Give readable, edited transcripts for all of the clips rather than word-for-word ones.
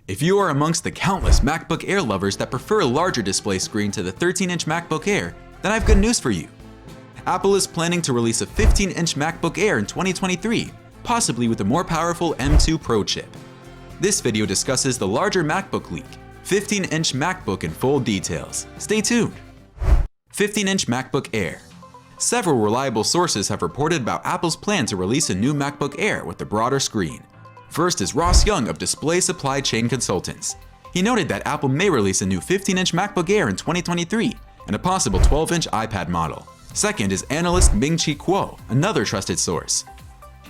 If you are amongst the countless MacBook Air lovers that prefer a larger display screen to the 13-inch MacBook Air, then I have good news for you. Apple is planning to release a 15-inch MacBook Air in 2023, possibly with a more powerful M2 Pro chip. This video discusses the larger MacBook Leak, 15-inch MacBook in full details. Stay tuned! 15-inch MacBook Air. Several reliable sources have reported about Apple's plan to release a new MacBook Air with a broader screen. First is Ross Young of Display Supply Chain Consultants. He noted that Apple may release a new 15-inch MacBook Air in 2023 and a possible 12-inch iPad model. Second is analyst Ming-Chi Kuo, another trusted source.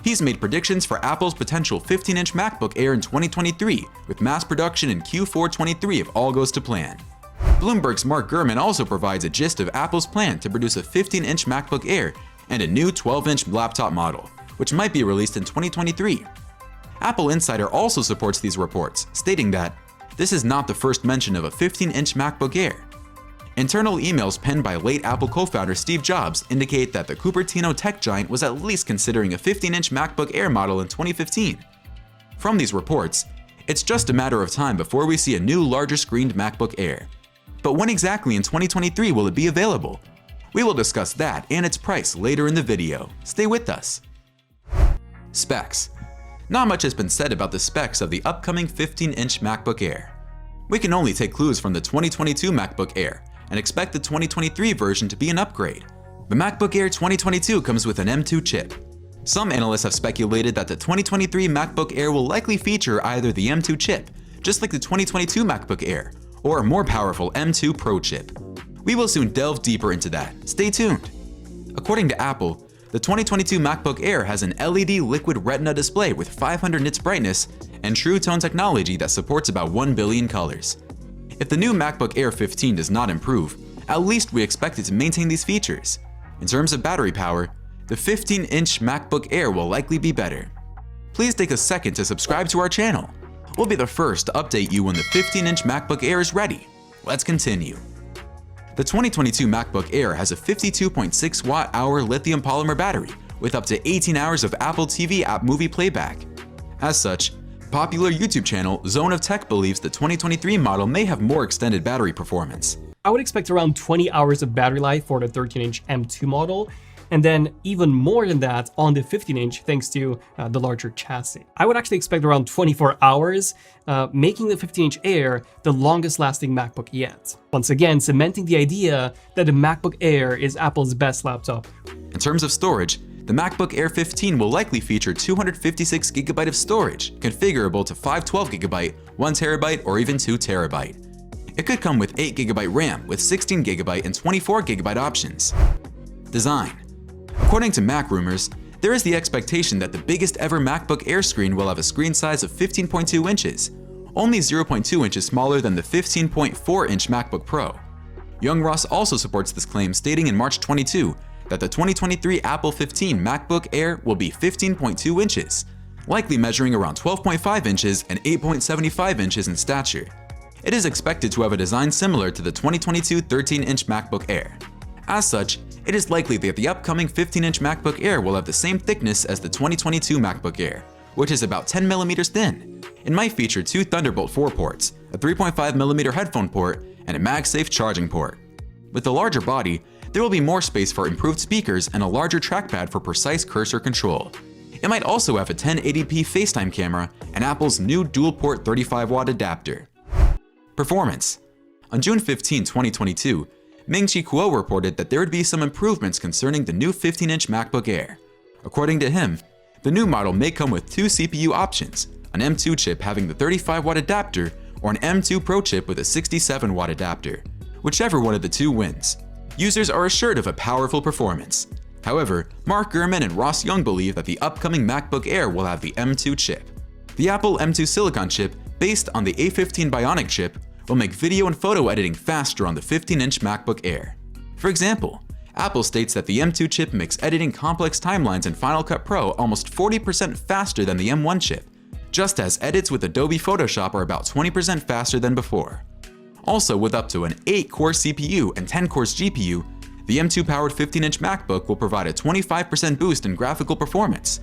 He's made predictions for Apple's potential 15-inch MacBook Air in 2023 with mass production in Q4 23 if all goes to plan. Bloomberg's Mark Gurman also provides a gist of Apple's plan to produce a 15-inch MacBook Air and a new 12-inch laptop model, which might be released in 2023. Apple Insider also supports these reports, stating that this is not the first mention of a 15-inch MacBook Air. Internal emails penned by late Apple co-founder Steve Jobs indicate that the Cupertino tech giant was at least considering a 15-inch MacBook Air model in 2015. From these reports, it's just a matter of time before we see a new larger screened MacBook Air. But when exactly in 2023 will it be available? We will discuss that and its price later in the video. Stay with us. Specs. Not much has been said about the specs of the upcoming 15-inch MacBook Air. We can only take clues from the 2022 MacBook Air and expect the 2023 version to be an upgrade. The MacBook Air 2022 comes with an M2 chip. Some analysts have speculated that the 2023 MacBook Air will likely feature either the M2 chip, just like the 2022 MacBook Air, or a more powerful M2 Pro chip. We will soon delve deeper into that. Stay tuned. According to Apple, the 2022 MacBook Air has an LED liquid retina display with 500 nits brightness and True Tone technology that supports about 1 billion colors. If the new MacBook Air 15 does not improve, at least we expect it to maintain these features. In terms of battery power, the 15-inch MacBook Air will likely be better. Please take a second to subscribe to our channel. We'll be the first to update you when the 15-inch MacBook Air is ready. Let's continue. The 2022 MacBook Air has a 52.6 watt-hour lithium polymer battery with up to 18 hours of Apple TV app movie playback. As such, popular YouTube channel Zone of Tech believes the 2023 model may have more extended battery performance. I would expect around 20 hours of battery life for the 13-inch M2 model, and then even more than that on the 15-inch thanks to the larger chassis. I would actually expect around 24 hours, making the 15-inch Air the longest lasting MacBook yet. Once again, cementing the idea that the MacBook Air is Apple's best laptop. In terms of storage, the MacBook Air 15 will likely feature 256GB of storage, configurable to 512GB, 1TB, or even 2TB. It could come with 8GB RAM with 16GB and 24GB options. Design. According to Mac Rumors, there is the expectation that the biggest ever MacBook Air screen will have a screen size of 15.2 inches, only 0.2 inches smaller than the 15.4-inch MacBook Pro. Young Ross also supports this claim, stating in March 22 that the 2023 Apple 15 MacBook Air will be 15.2 inches, likely measuring around 12.5 inches and 8.75 inches in stature. It is expected to have a design similar to the 2022 13-inch MacBook Air. As such, it is likely that the upcoming 15-inch MacBook Air will have the same thickness as the 2022 MacBook Air, which is about 10 mm thin. It might feature two Thunderbolt 4 ports, a 3.5mm headphone port, and a MagSafe charging port. With the larger body, there will be more space for improved speakers and a larger trackpad for precise cursor control. It might also have a 1080p FaceTime camera and Apple's new dual-port 35-watt adapter. Performance. On June 15, 2022, Ming-Chi Kuo reported that there would be some improvements concerning the new 15-inch MacBook Air. According to him, the new model may come with two CPU options, an M2 chip having the 35-watt adapter or an M2 Pro chip with a 67-watt adapter. Whichever one of the two wins, users are assured of a powerful performance. However, Mark Gurman and Ross Young believe that the upcoming MacBook Air will have the M2 chip. The Apple M2 Silicon chip, based on the A15 Bionic chip, will make video and photo editing faster on the 15-inch MacBook Air. For example, Apple states that the M2 chip makes editing complex timelines in Final Cut Pro almost 40% faster than the M1 chip, just as edits with Adobe Photoshop are about 20% faster than before. Also, with up to an 8-core CPU and 10 cores GPU, the M2-powered 15-inch MacBook will provide a 25% boost in graphical performance,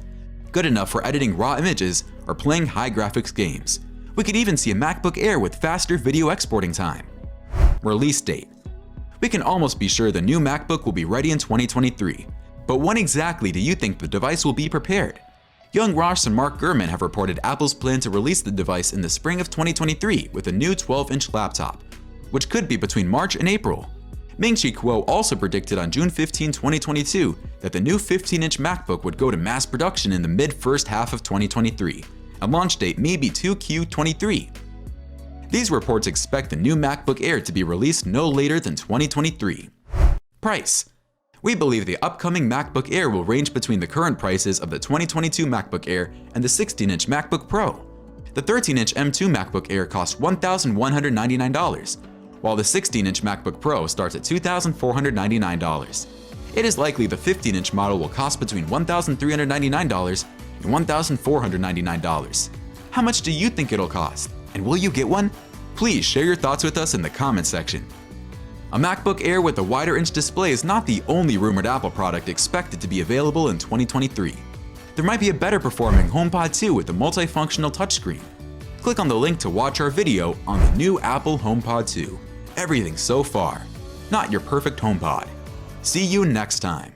good enough for editing raw images or playing high-graphics games. We could even see a MacBook Air with faster video exporting time. Release date. We can almost be sure the new MacBook will be ready in 2023. But when exactly do you think the device will be prepared? Young Ross and Mark Gurman have reported Apple's plan to release the device in the spring of 2023 with a new 12-inch laptop, which could be between March and April. Ming-Chi Kuo also predicted on June 15, 2022 that the new 15-inch MacBook would go to mass production in the mid-first half of 2023. A launch date may be 2Q23. These reports expect the new MacBook Air to be released no later than 2023. Price. We believe the upcoming MacBook Air will range between the current prices of the 2022 MacBook Air and the 16-inch MacBook Pro. The 13-inch M2 MacBook Air costs $1,199, while the 16-inch MacBook Pro starts at $2,499. It is likely the 15-inch model will cost between $1,399 and $1,499. How much do you think it'll cost? And will you get one? Please share your thoughts with us in the comments section. A MacBook Air with a wider inch display is not the only rumored Apple product expected to be available in 2023. There might be a better performing HomePod 2 with a multifunctional touchscreen. Click on the link to watch our video on the new Apple HomePod 2. Everything so far, not your perfect HomePod. See you next time.